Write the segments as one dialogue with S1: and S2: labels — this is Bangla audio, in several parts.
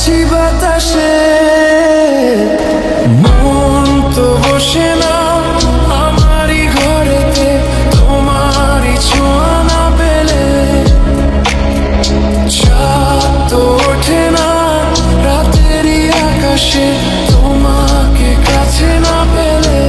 S1: আছি বাতাসে, মন তো বসে না আমারই ঘরেতে, তোমারই ছোঁয়া না পেলে। চাঁদ তো ওঠে না রাতেরই আকাশে, তোমাকে কাছে না পেলে।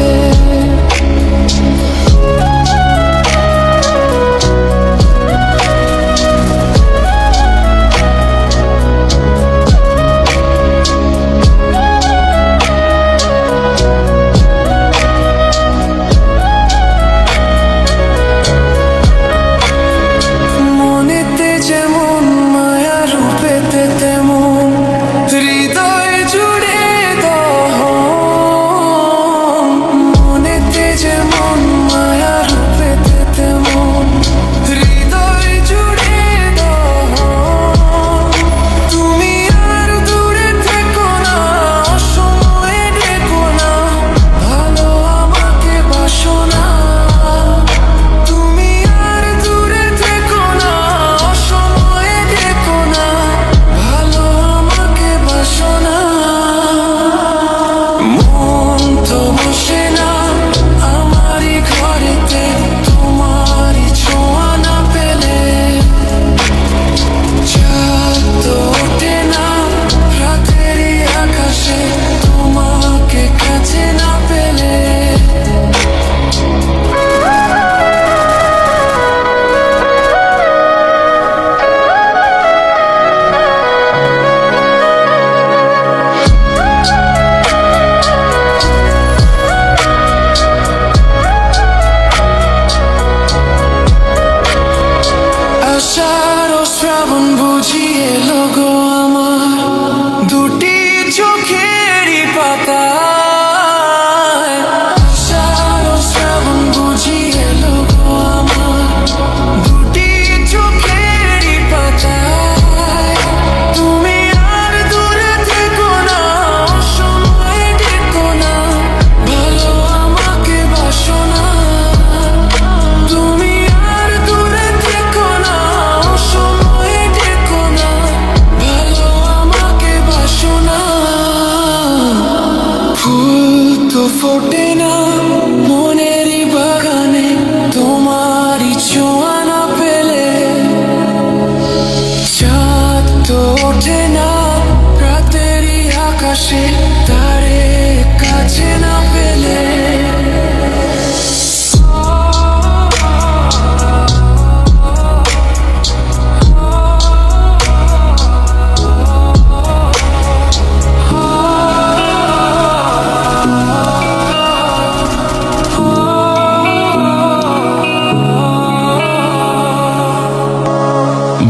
S1: শ্রাবণ বুঝিয়ে লগো আমার দুটি চোখেরই পাতায়। আষাঢ় শ্রাবণ বুঝিয়ে লগো আমার দুটি চোখেরই পাতায়। তুমি আর দূরে থেকো না, সময় দেখো না, ভালো আমাকে বাসো না। তুমি আর দূরে থেকো না, ফোটে না মনেরই বাগানে, তোমারই ছোঁয়া না পেলে। চাঁদ তো ওঠে না রাতেরই আকাশে, তারে কাছে না পেলে।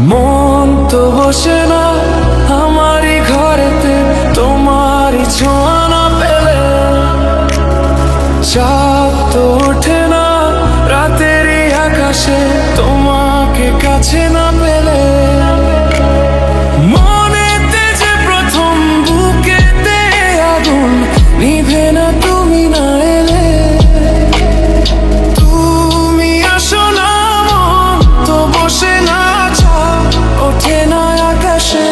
S1: মন তো বসে না আমারই ঘরেতে, তোমারই ছোঁয়া না পেলে। চাঁদ তো ওঠে না রাতেরই আকাশে, তোমাকে কাছে না পেলে। মনেতে যে প্রথম বুকেতে আগুন নিভে না তুমি না এলে। তুমি আসো না, মন তো বসে না, ওঠে না আকাশে।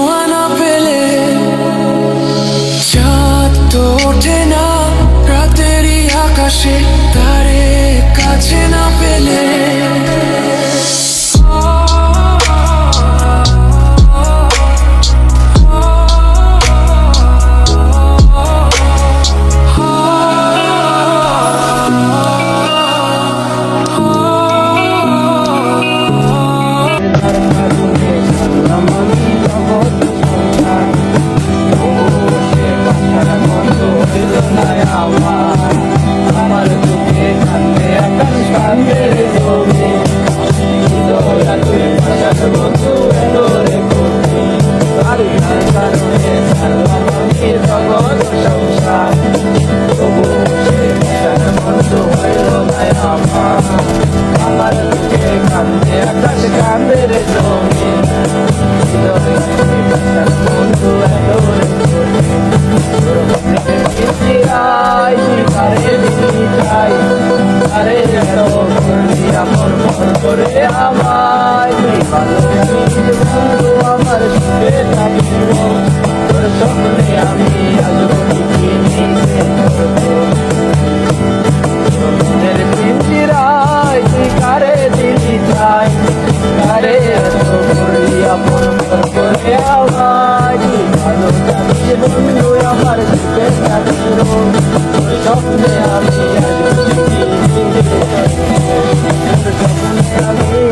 S1: ছোঁয়া না পেলে চাঁদ তো ওঠে না রাতেরই আকাশে তারে কাছে না পেলে
S2: আমার চোখে কান্দে আকাশ কান্দে রে তুমি হৃদয় তুই ভাষার বন্ধু এলো রে তুমি আর কারণে ছাড়লাম আমি জগৎ সংসার তবু সে ভাষার বন্ধু হইল না আমার আমার চোখে কান্দে আকাশ কান্দে রে তুমি হৃদয় তুই ভাষার বন্ধু এলো রে তুমি আই তারে দিদি চাই তারে এলো করলি আমর মন করে আমায় তুই ভালো জানিস বন্ধু আমার সুখে থাকিব তোর স্বপ্নে আমি আজ নিতে করবো মনের পিঞ্জিরায় তুই কারে দিদি চাই তারে এলো করলি আমর মন করে আমায় তুই ভালো জানিস বন্ধু আমার সুখে থাকিব স্বপ্নে আমি আজ স্বপ্নে আমি